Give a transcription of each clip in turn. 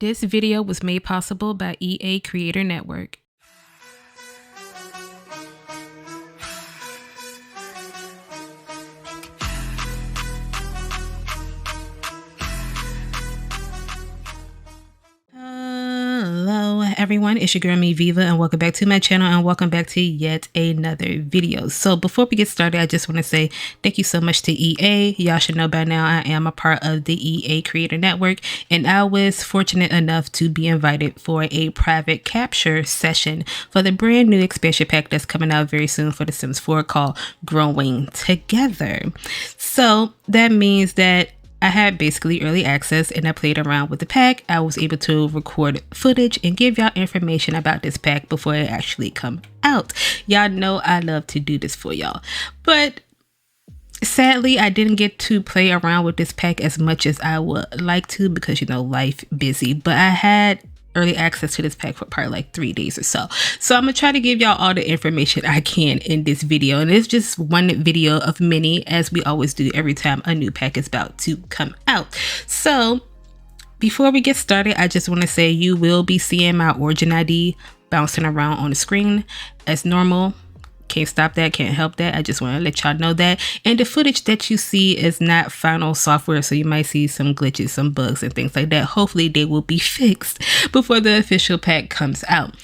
This video was made possible by EA Creator Network. Hello everyone, it's your girl xViva and welcome back to my channel and welcome back to yet another video. So before we get started, I just want to say thank you so much to EA. Y'all should know by now I am a part of the EA Creator Network, and I was fortunate enough to be invited for a private capture session for the brand new expansion pack that's coming out very soon for The Sims 4 called Growing Together. So that means that I had basically early access and I played around with the pack. I was able to record footage and give y'all information about this pack before it actually come out. Y'all know I love to do this for y'all. But sadly, I didn't get to play around with this pack as much as I would like to because, you know, life busy. But I had early access to this pack for probably like 3 days or so. So I'm gonna try to give y'all all the information I can in this video, and it's just one video of many, as we always do every time a new pack is about to come out. So before we get started, I just want to say you will be seeing my origin ID bouncing around on the screen as normal. Can't stop that, can't help that. I just want to let y'all know that. And the footage that you see is not final software, so you might see some glitches, some bugs and things like that. Hopefully they will be fixed before the official pack comes out.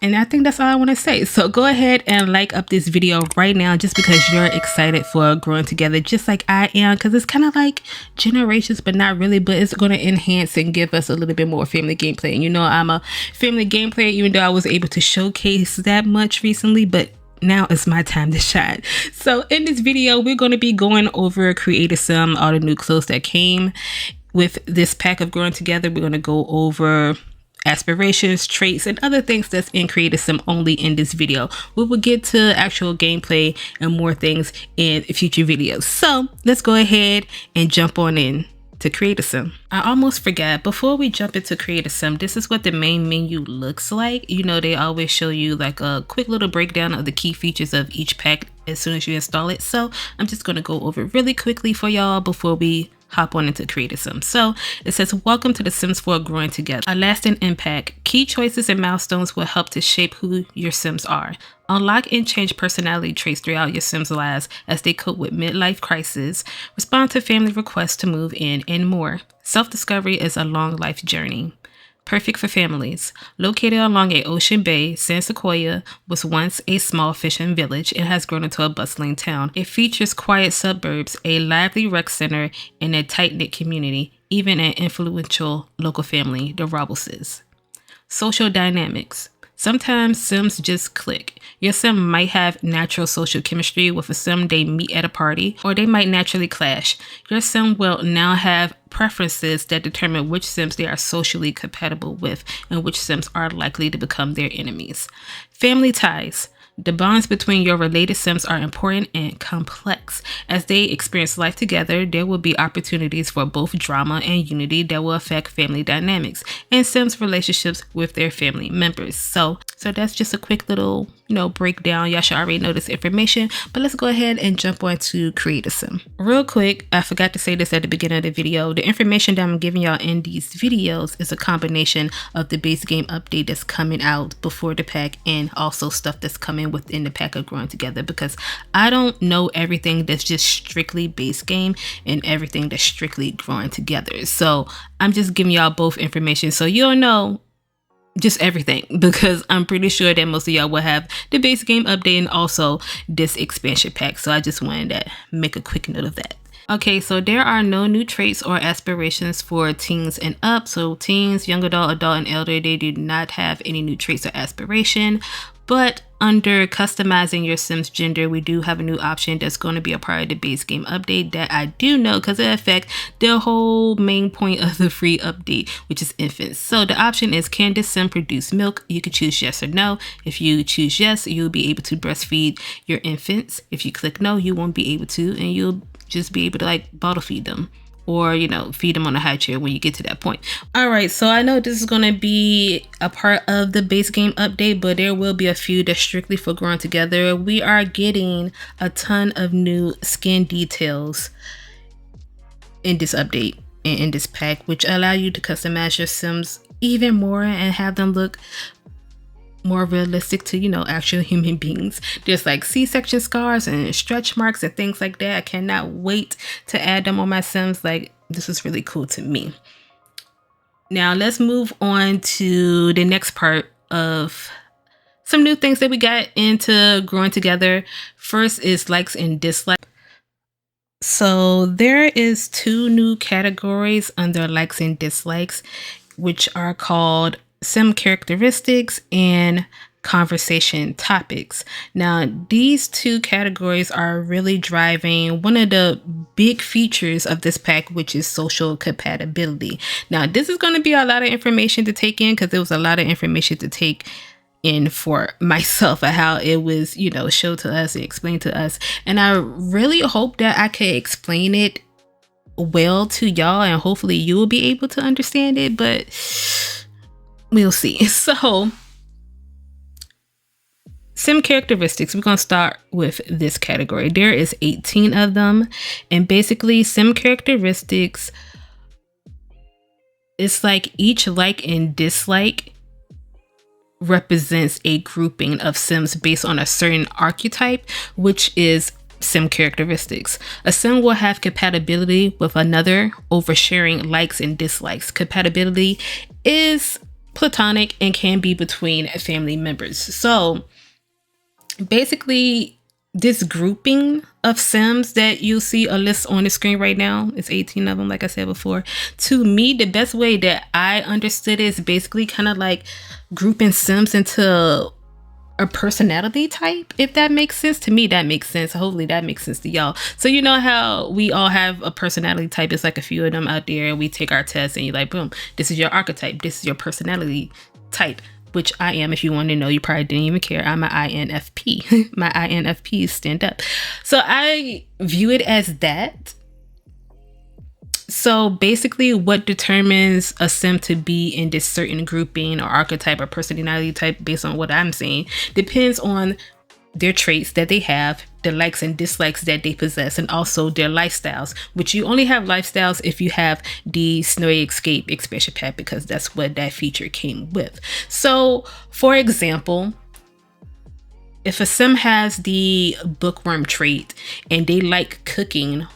And I think that's all I want to say. So go ahead and like up this video right now just because you're excited for Growing Together, just like I am, because it's kind of like Generations, but not really. But it's going to enhance and give us a little bit more family gameplay. And you know, I'm a family game player, even though I was able to showcase that much recently, but now it's my time to shine. So in this video, we're going to be going over Creator Sim, all the new clothes that came with this pack of Growing Together. We're going to go over aspirations, traits, and other things that's in Creator Sim only in this video. We will get to actual gameplay and more things in future videos. So let's go ahead and jump on in to Creator Sim. I almost forgot, before we jump into Creator Sim, this is what the main menu looks like. You know, they always show you like a quick little breakdown of the key features of each pack as soon as you install it. So I'm just going to go over it really quickly for y'all before we hop on into Creator Sim. So it says, welcome to The Sims 4 Growing Together. A lasting impact. Key choices and milestones will help to shape who your Sims are. Unlock and change personality traits throughout your Sims' lives as they cope with midlife crisis, respond to family requests to move in, and more. Self-discovery is a long life journey. Perfect for families. Located along a ocean bay, San Sequoia was once a small fishing village and has grown into a bustling town. It features quiet suburbs, a lively rec center, and a tight-knit community, even an influential local family, the Robles. Social dynamics. Sometimes Sims just click. Your Sim might have natural social chemistry with a Sim they meet at a party, or they might naturally clash. Your Sim will now have preferences that determine which Sims they are socially compatible with and which Sims are likely to become their enemies. Family ties. The bonds between your related Sims are important and complex. As they experience life together, there will be opportunities for both drama and unity that will affect family dynamics and Sims' relationships with their family members. So that's just a quick little, breakdown. Y'all should already know this information, but let's go ahead and jump on to Creator Sim. Real quick, I forgot to say this at the beginning of the video. The information that I'm giving y'all in these videos is a combination of the base game update that's coming out before the pack and also stuff that's coming within the pack of Growing Together, because I don't know everything that's just strictly base game and everything that's strictly Growing Together. So I'm just giving y'all both information so you'll know just everything, because I'm pretty sure that most of y'all will have the base game update and also this expansion pack. So I just wanted to make a quick note of that. Okay, so there are no new traits or aspirations for teens and up. So teens, young adult, and elder, they do not have any new traits or aspiration. But under customizing your Sim's gender, we do have a new option that's going to be a part of the base game update that I do know because it affects the whole main point of the free update, which is infants. So the option is, can this Sim produce milk? You can choose yes or no. If you choose yes, you'll be able to breastfeed your infants. If you click no, you won't be able to, and you'll just be able to like bottle feed them, or feed them on a high chair when you get to that point. All right, so I know this is going to be a part of the base game update, but there will be a few that's strictly for Growing Together. We are getting a ton of new skin details in this update. in this pack, which allow you to customize your Sims even more and have them look more realistic to, you know, actual human beings. There's like C-section scars and stretch marks and things like that. I cannot wait to add them on my Sims. Like, this is really cool to me. Now let's move on to the next part of some new things that we got into growing together. First is likes and dislikes. So there is 2 new categories under likes and dislikes, which are called Sim characteristics and conversation topics. Now, these 2 categories are really driving one of the big features of this pack, which is social compatibility. Now, this is going to be a lot of information to take in, because there was a lot of information to take in for myself of how it was, you know, showed to us and explained to us. And I really hope that I can explain it well to y'all, and hopefully you will be able to understand it, but we'll see. So, Sim characteristics, we're going to start with this category. There is 18 of them, and basically Sim characteristics, it's like each like and dislike represents a grouping of Sims based on a certain archetype, which is Sim characteristics. A Sim will have compatibility with another over sharing likes and dislikes. Compatibility is platonic and can be between family members. So basically, this grouping of Sims that you see a list on the screen right now, it's 18 of them, like I said before. To me, the best way that I understood is basically kind of like grouping Sims into a personality type, if that makes sense. To me, that makes sense. Hopefully that makes sense to y'all. So you know how we all have a personality type. It's like a few of them out there, and we take our tests and you're like, boom, this is your archetype, this is your personality type, which I am. If you want to know, you probably didn't even care. I'm an INFP. My INFP is stand up. So I view it as that. So basically, what determines a Sim to be in this certain grouping or archetype or personality type, based on what I'm saying, depends on their traits that they have, the likes and dislikes that they possess, and also their lifestyles, which you only have lifestyles if you have the Snowy Escape expansion pack, because that's what that feature came with. So for example, if a Sim has the bookworm trait and they like cooking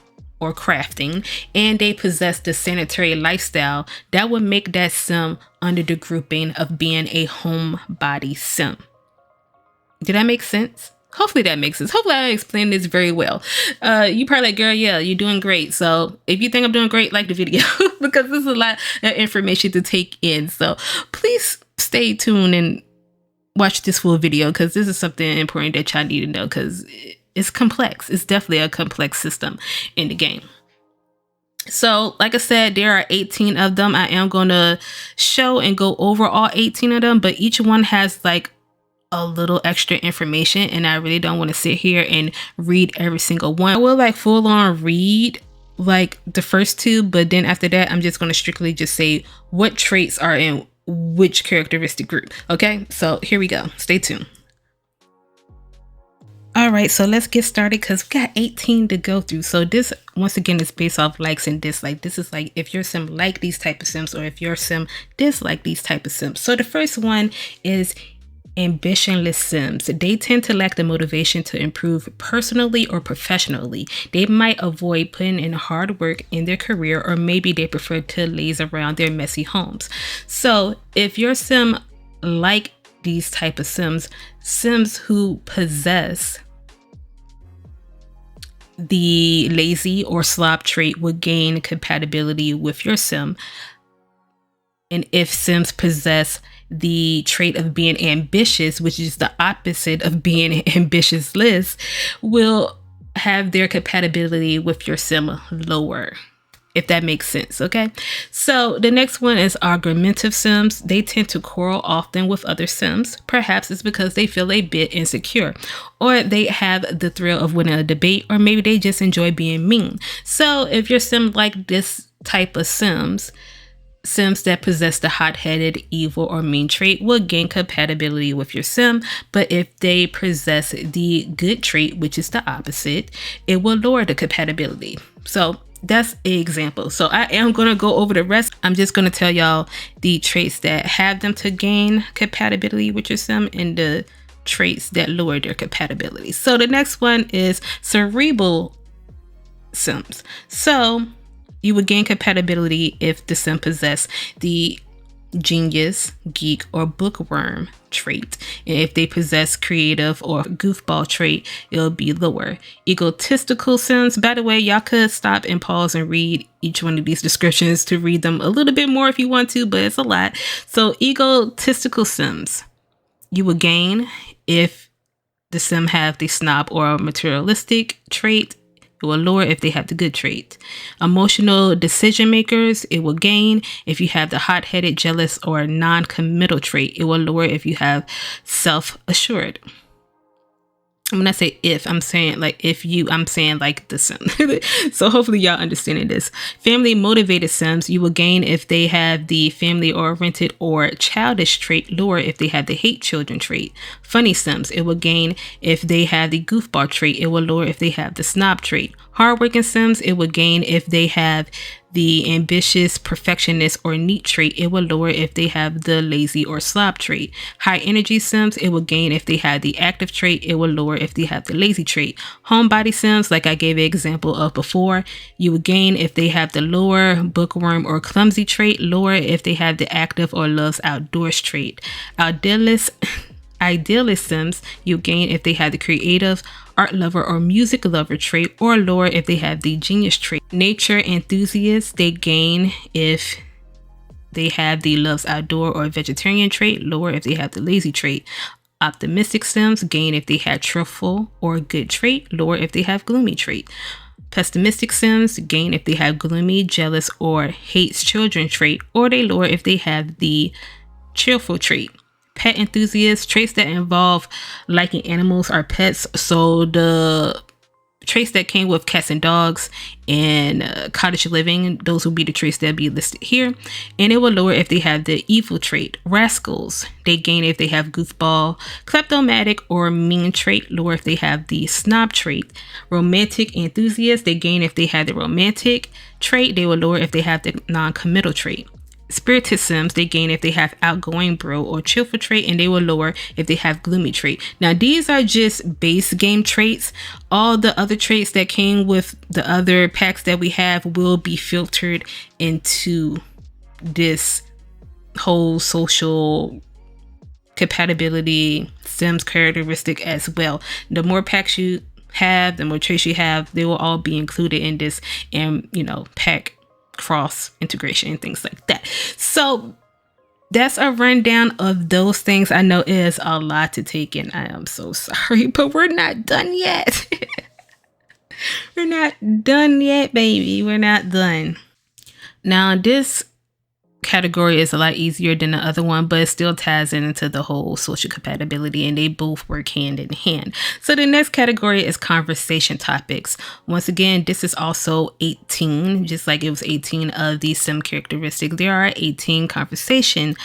or crafting, and they possess the sanitary lifestyle, that would make that Sim under the grouping of being a homebody Sim. Did that make sense? Hopefully that makes sense. Hopefully I explained this very well. You probably like, girl, yeah, you're doing great. So if you think I'm doing great, like the video, because this is a lot of information to take in. So please stay tuned and watch this full video, because this is something important that y'all need to know, because it's complex. It's definitely a complex system in the game. So like I said, there are 18 of them. I am going to show and go over all 18 of them, but each one has like a little extra information, and I really don't want to sit here and read every single one. I will like full on read like the first 2, but then after that, I'm just going to strictly just say what traits are in which characteristic group. Okay, so here we go. Stay tuned. All right, so let's get started, because we got 18 to go through. So this, once again, is based off likes and dislikes. This is like if your Sim like these type of Sims, or if your Sim dislike these type of Sims. So the first one is ambitionless Sims. They tend to lack the motivation to improve personally or professionally. They might avoid putting in hard work in their career, or maybe they prefer to laze around their messy homes. So if your Sim like these type of Sims, Sims who possess the lazy or slob trait would gain compatibility with your Sim. And if Sims possess the trait of being ambitious, which is the opposite of being ambitious, will have their compatibility with your Sim lower, if that makes sense. Okay, so the next one is argumentative Sims. They tend to quarrel often with other Sims. Perhaps it's because they feel a bit insecure, or they have the thrill of winning a debate, or maybe they just enjoy being mean. So if your Sim like this type of Sims that possess the hot-headed, evil, or mean trait will gain compatibility with your Sim, but if they possess the good trait, which is the opposite, it will lower the compatibility. So That's an example. So I am going to go over the rest. I'm just going to tell y'all the traits that have them to gain compatibility with your sim and the traits that lower their compatibility. So the next one is cerebral sims. So you would gain compatibility if the sim possess the genius, geek, or bookworm trait. And if they possess creative or goofball trait, it'll be lower. Egotistical sims, by the way, y'all could stop and pause and read each one of these descriptions to read them a little bit more if you want to, but it's a lot. So egotistical sims, you will gain if the sim have the snob or materialistic trait. It will lower if they have the good trait. Emotional decision makers, it will gain if you have the hot-headed, jealous, or non-committal trait. It will lower if you have self-assured. When I say if, I'm saying like if you, I'm saying like the sim. So hopefully y'all understanding this. Family motivated sims, you will gain if they have the family oriented or childish trait, lower if they have the hate children trait. Funny sims, it will gain if they have the goofball trait, it will lower if they have the snob trait. Hardworking sims, it will gain if they have the ambitious, perfectionist, or neat trait. It will lower if they have the lazy or slob trait. High energy sims, it will gain if they have the active trait. It will lower if they have the lazy trait. Homebody sims, like I gave an example of before, you will gain if they have the lower bookworm or clumsy trait. Lower if they have the active or loves outdoors trait. Idealist sims, you gain if they have the creative, art lover, or music lover trait, or lower if they have the genius trait. Nature enthusiasts, they gain if they have the loves outdoor or vegetarian trait, lower if they have the lazy trait. Optimistic sims gain if they have truthful or good trait, lower if they have gloomy trait. Pessimistic sims gain if they have gloomy, jealous, or hates children trait, or they lower if they have the cheerful trait. Pet enthusiasts, traits that involve liking animals or pets. So the traits that came with cats and dogs and cottage living, those will be the traits that be listed here. And it will lower if they have the evil trait. Rascals, they gain if they have goofball, kleptomatic, or mean trait, lower if they have the snob trait. Romantic enthusiasts, they gain if they have the romantic trait, they will lower if they have the non-committal trait. Spirited sims, they gain if they have outgoing, bro, or cheerful trait, and they will lower if they have gloomy trait. Now, these are just base game traits. All the other traits that came with the other packs that we have will be filtered into this whole social compatibility sims characteristic as well. The more packs you have, the more traits you have, they will all be included in this, and pack cross integration and things like that. So that's a rundown of those things. I know it is a lot to take in. I am so sorry, but we're not done yet. We're not done yet, baby. We're not done. Now, this category is a lot easier than the other one, but it still ties into the whole social compatibility, and they both work hand in hand. So the next category is conversation topics. Once again, this is also 18, just like it was 18 of the sim characteristics. There are 18 conversation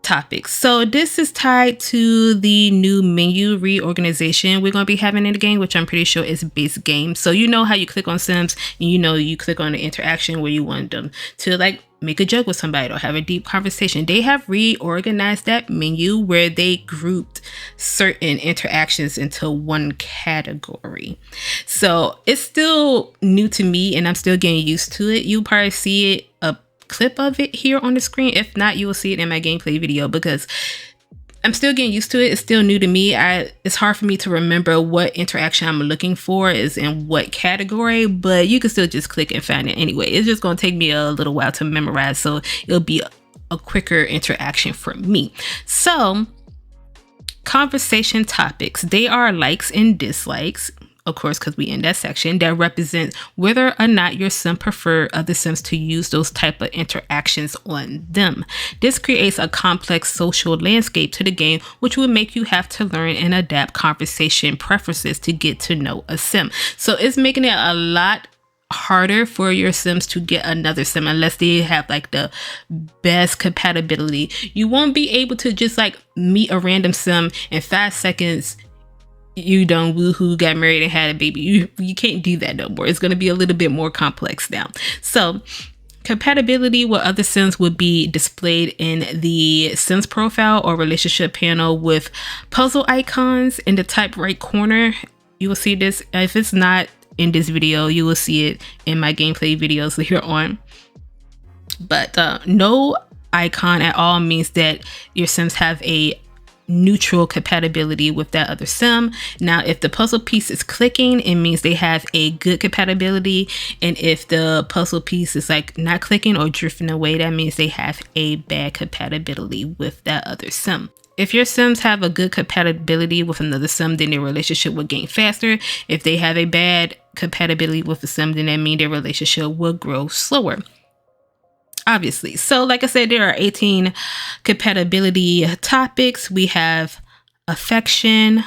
topics. So this is tied to the new menu reorganization we're going to be having in the game, which I'm pretty sure is base game. So you know how you click on sims and you click on the interaction where you want them to like make a joke with somebody or have a deep conversation. They have reorganized that menu where they grouped certain interactions into one category. So it's still new to me and I'm still getting used to it. You'll probably see it, a clip of it here on the screen. If not, you will see it in my gameplay video because I'm still getting used to it. It's still new to me. It's hard for me to remember what interaction I'm looking for is in what category, but you can still just click and find it anyway. It's just going to take me a little while to memorize, so it'll be a quicker interaction for me. So, conversation topics. They are likes and dislikes, of course, because we in that section, that represent whether or not your sim prefer other sims to use those type of interactions on them. This creates a complex social landscape to the game, which will make you have to learn and adapt conversation preferences to get to know a sim. So it's making it a lot harder for your sims to get another sim unless they have like the best compatibility. You won't be able to just like meet a random sim in 5 seconds you done woohoo, got married and had a baby. You can't do that no more. It's going to be a little bit more complex now. So compatibility with other Sims would be displayed in the Sims profile or relationship panel with puzzle icons in the top right corner. You will see this. If it's not in this video, you will see it in my gameplay videos later on. But no icon at all means that your Sims have a neutral compatibility with that other Sim. Now, if the puzzle piece is clicking, it means they have a good compatibility. And if the puzzle piece is like not clicking or drifting away, that means they have a bad compatibility with that other Sim. If your Sims have a good compatibility with another Sim, then their relationship will gain faster. If they have a bad compatibility with a Sim, then that means their relationship will grow slower. Obviously. So like I said, there are 18 compatibility topics. We have affection,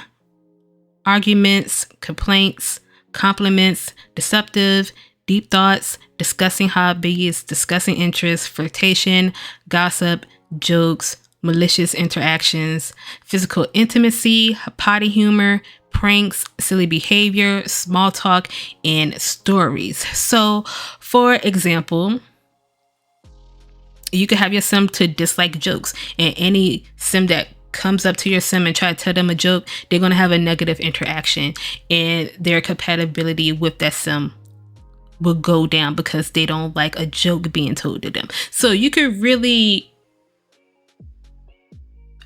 arguments, complaints, compliments, deceptive, deep thoughts, discussing hobbies, discussing interests, flirtation, gossip, jokes, malicious interactions, physical intimacy, potty humor, pranks, silly behavior, small talk, and stories. So for example, you could have your Sim to dislike jokes, and any Sim that comes up to your Sim and try to tell them a joke, they're going to have a negative interaction, and their compatibility with that Sim will go down because they don't like a joke being told to them. So you could really,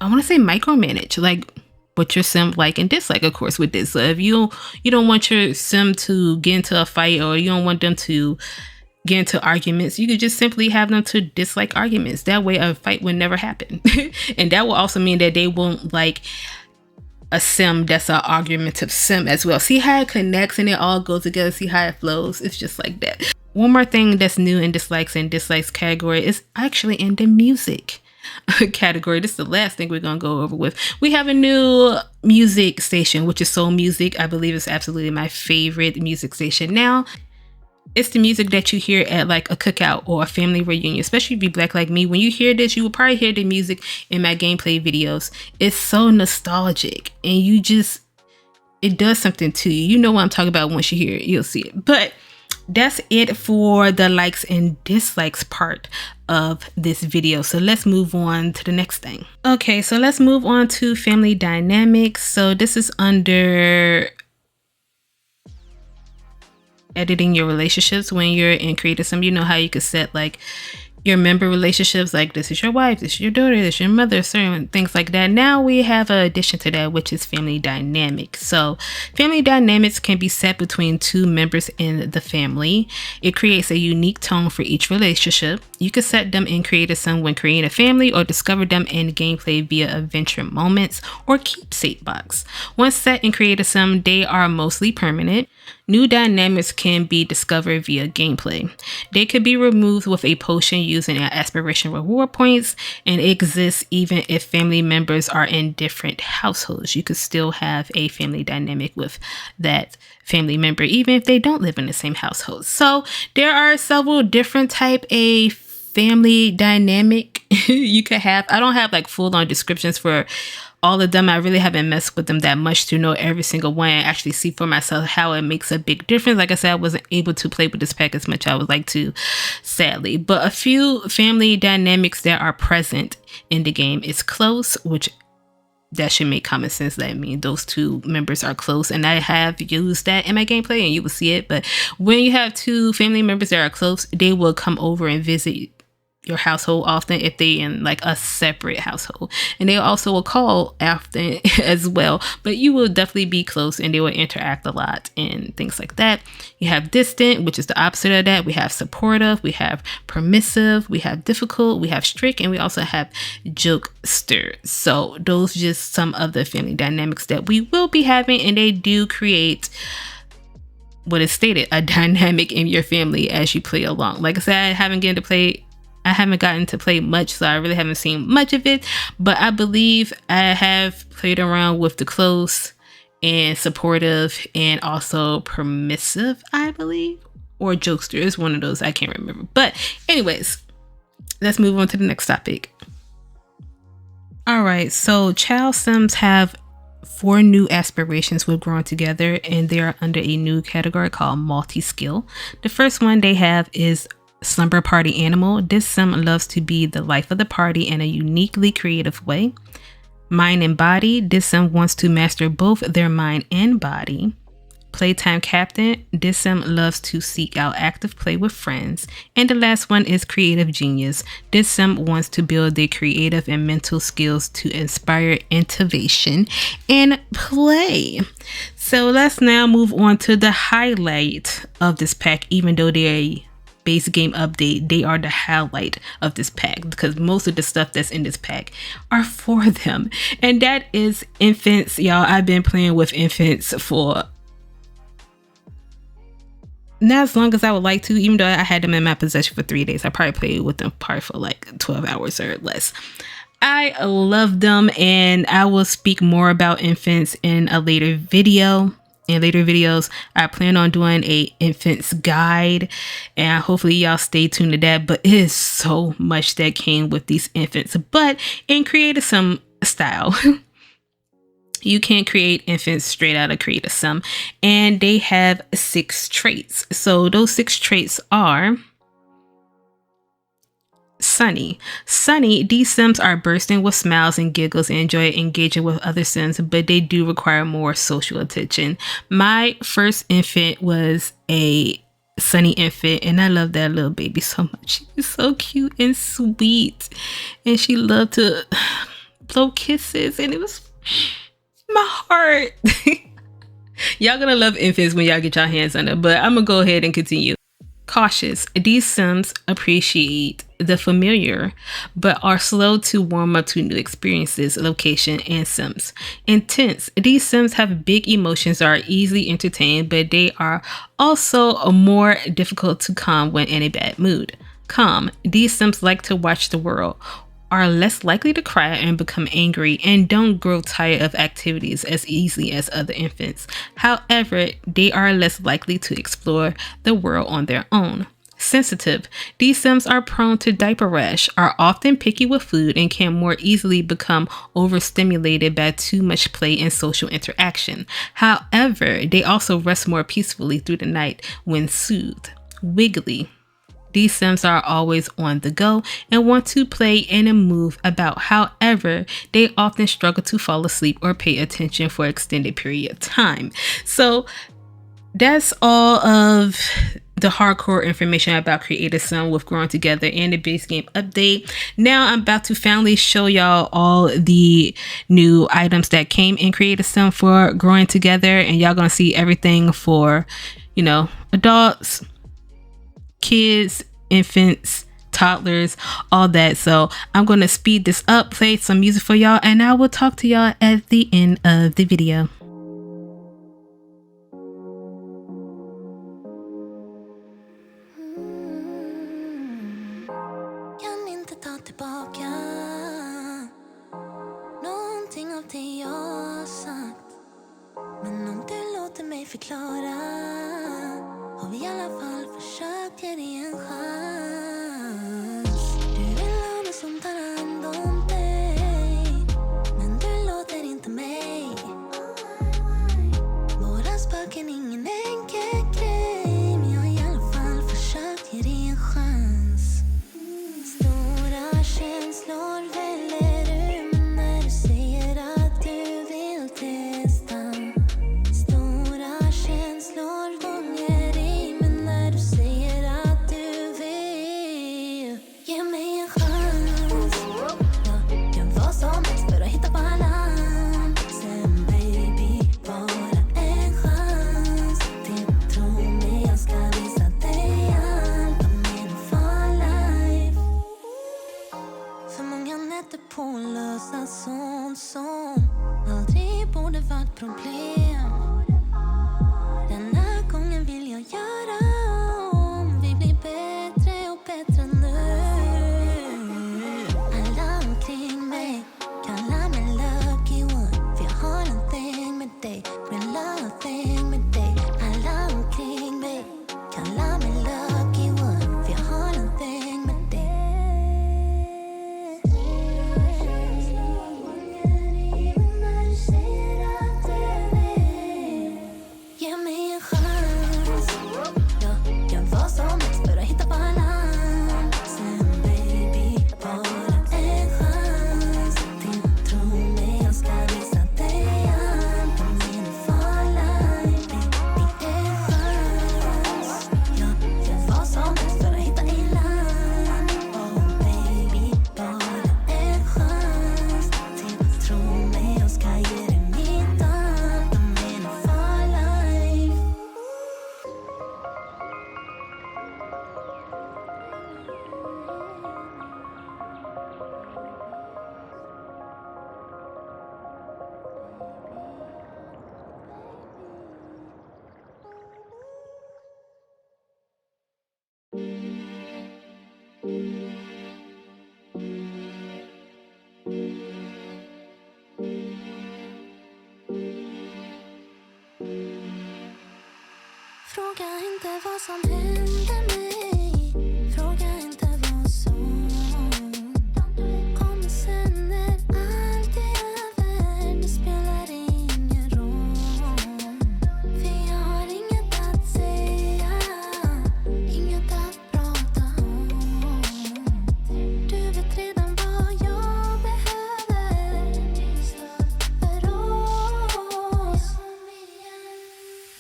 I want to say, micromanage like what your Sim like and dislike, of course, with this. So if you don't want your Sim to get into a fight, or you don't want them to get into arguments, you could just simply have them to dislike arguments. That way a fight would never happen. And that will also mean that they won't like a Sim that's an argumentative Sim as well. See how it connects and it all goes together? See how it flows? It's just like that. One more thing that's new in dislikes and dislikes category is actually in the music category. This is the last thing we're gonna go over with. We have a new music station, which is Soul Music. I believe it's absolutely my favorite music station now. It's the music that you hear at like a cookout or a family reunion, especially if you're Black like me. When you hear this, you will probably hear the music in my gameplay videos. It's so nostalgic, and it does something to you. You know what I'm talking about. Once you hear it, you'll see it. But that's it for the likes and dislikes part of this video. So let's move on to the next thing. Okay, so let's move on to family dynamics. So this is under editing your relationships. When you're in Creative Sim, you know how you could set like your member relationships, like this is your wife, this is your daughter, this is your mother, certain things like that. Now we have an addition to that, which is family dynamics. So family dynamics can be set between two members in the family. It creates a unique tone for each relationship. You can set them in Creative Sim when creating a family, or discover them in gameplay via adventure moments or keepsake box. Once set in Creative Sim, they are mostly permanent. New dynamics can be discovered via gameplay. They could be removed with a potion using an aspiration reward points, and exists even if family members are in different households. You could still have a family dynamic with that family member, even if they don't live in the same household. So there are several different type of family dynamic you could have. I don't have like full-on descriptions for all of them. I really haven't messed with them that much to know every single one and actually see for myself how it makes a big difference. Like I said, I wasn't able to play with this pack as much as I would like to, sadly. But a few family dynamics that are present in the game is close, which that should make common sense. That means those two members are close, and I have used that in my gameplay and you will see it. But when you have two family members that are close, they will come over and visit your household often if they in like a separate household, and they also will call often as well. But you will definitely be close and they will interact a lot and things like that. You have distant, which is the opposite of that. We have supportive, we have permissive, we have difficult, we have strict, and we also have jokester. So those are just some of the family dynamics that we will be having, and they do create what is stated, a dynamic in your family as you play along. Like I said, I haven't gotten to play much, so I really haven't seen much of it, but I believe I have played around with the close and supportive and also permissive, I believe, or jokester is one of those. I can't remember. But anyways, let's move on to the next topic. All right, so child Sims have 4 new aspirations with growing together, and they are under a new category called multi-skill. The first one they have is slumber party animal. This sim loves to be the life of the party in a uniquely creative way. Mind and body. This sim wants to master both their mind and body. Playtime captain. This sim loves to seek out active play with friends. And the last one is creative genius. This sim wants to build their creative and mental skills to inspire innovation and play. So let's now move on to the highlight of this pack. Even though they're a base game update, they are the highlight of this pack because most of the stuff that's in this pack are for them, and that is infants. Y'all, I've been playing with infants for not as long as I would like to, even though I had them in my possession for 3 days. I probably played with them probably for like 12 hours or less. I love them, and I will speak more about infants in a later video. In later videos, I plan on doing a infants guide, and hopefully y'all stay tuned to that. But it is so much that came with these infants, but in Create a Sim style. You can create infants straight out of Create a Sim, and they have 6 traits. So those 6 traits are Sunny. These Sims are bursting with smiles and giggles and enjoy engaging with other Sims, but they do require more social attention. My first infant was a Sunny infant, and I love that little baby so much. She was so cute and sweet, and she loved to blow kisses, and it was my heart. Y'all gonna love infants when y'all get your hands on it, but I'm gonna go ahead and continue. Cautious. These Sims appreciate the familiar, but are slow to warm up to new experiences, location, and Sims. Intense. These Sims have big emotions, are easily entertained, but they are also more difficult to calm when in a bad mood. Calm. These Sims like to watch the world, are less likely to cry and become angry, and don't grow tired of activities as easily as other infants. However, they are less likely to explore the world on their own. Sensitive. These Sims are prone to diaper rash, are often picky with food, and can more easily become overstimulated by too much play and social interaction. However, they also rest more peacefully through the night when soothed. Wiggly. These Sims are always on the go and want to play and move about. However, they often struggle to fall asleep or pay attention for an extended period of time. So that's all of the hardcore information about Create a Sim with Growing Together and the base game update. Now I'm about to finally show y'all all the new items that came in Create a Sim for Growing Together, and y'all gonna see everything for, you know, adults, kids, infants, toddlers, all that. So I'm going to speed this up, play some music for y'all, and I will talk to y'all at the end of the video. Kan inte ta tillbaka någonting av det jag har sagt, men om du låter mig förklara har vi i alla fall försökt ge dig en chans. Du vill ha mig som tar hand om dig, men du låter inte mig. Våra spöken, ingen enkel grej, men jag har i alla fall försökt ge dig en chans. Stora känslor väller ur mig när du säger att du vill testa. Stora känslor gånger i mig när du säger att du vill ge mig en chans. Jag kan vara som helst för att hitta balansen, baby. Bara en chans till, tro mig, jag ska visa dig allt om min for life. För många nätter på att lösa sånt som aldrig borde varit problem. Denna gången vill jag göra om. Vi blir bättre och bättre nu. Alla omkring mig kallar mig lucky one, för jag har en thing med dig, real love thing med dig. Alla omkring mig kallar mig lucky one, för jag har en thing med dig. Stora känslor gånger i mig när du säger att Fråga inte vad som hände mig. Fråga inte vad som kommer sen när allt är över. Det spelar ingen roll. För jag har inget att säga, inget att prata om. Du vet redan vad jag behöver. För oss.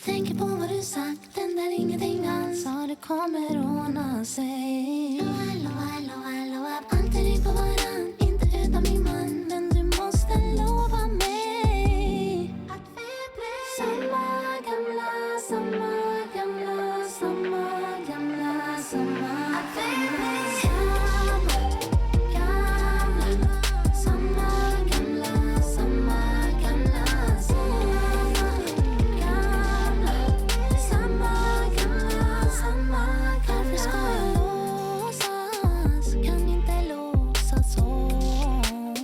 Tänker på vad du sagt, den där ingenting alls. Ja, det kommer ordna sig. Hallå, hallå, hallå, alltid på varann. Inte utan min man, men du måste lova mig att vi blir samma gamla, samma gamla, samma gamla, samma. Att vi blir samma gamla, samma gamla, samma gamla, samma gamla, samma gamla, samma gamla. Varför ska jag låtsas? Kan inte låtsas om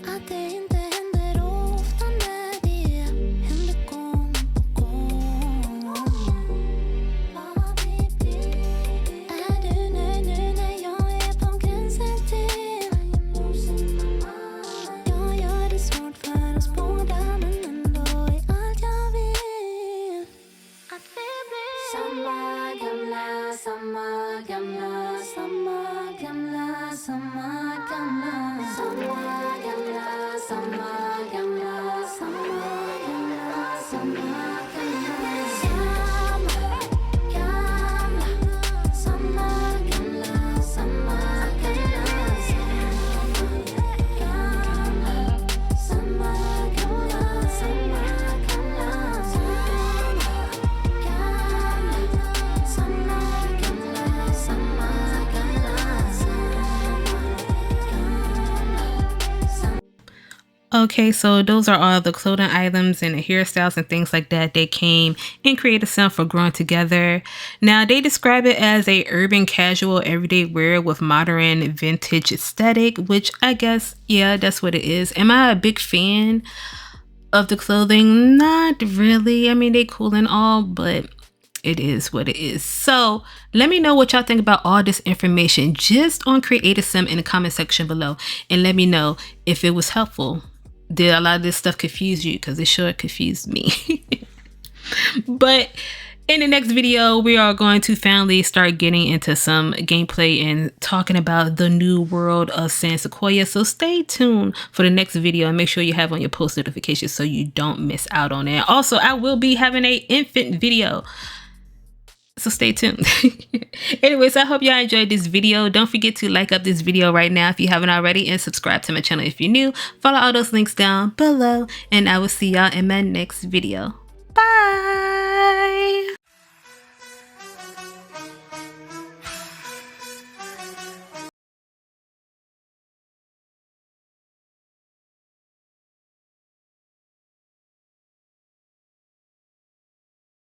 att det inte händer ofta när det händer gång på gång. Vad vi blir. Är du nöjd nu när jag är på gränsen till? Jag gör det svårt för oss båda, men ändå är allt jag vill att vi blir samma gamla, samma gamla, samma gamla, samma gamla, samma gamla, samma gamla, samma gamla, samma gamla, samma gamla, samma gamla, samma gamla, samma gamla, Okay, so those are all the clothing items and the hairstyles and things like that. They came in Create a Sim for Growing Together. Now, they describe it as a urban casual everyday wear with modern vintage aesthetic, which I guess, yeah, that's what it is. Am I a big fan of the clothing? Not really. I mean, they cool and all, but it is what it is. So let me know what y'all think about all this information just on Create a Sim in the comment section below, and let me know if it was helpful. Did a lot of this stuff confuse you? Because it sure confused me. But in the next video, we are going to finally start getting into some gameplay and talking about the new world of San Sequoia. So stay tuned for the next video and make sure you have on your post notifications so you don't miss out on it. Also, I will be having an infant video, so stay tuned. Anyways, I hope y'all enjoyed this video. Don't forget to like up this video right now if you haven't already, and subscribe to my channel if you're new. Follow all those links down below, and I will see y'all in my next video. Bye.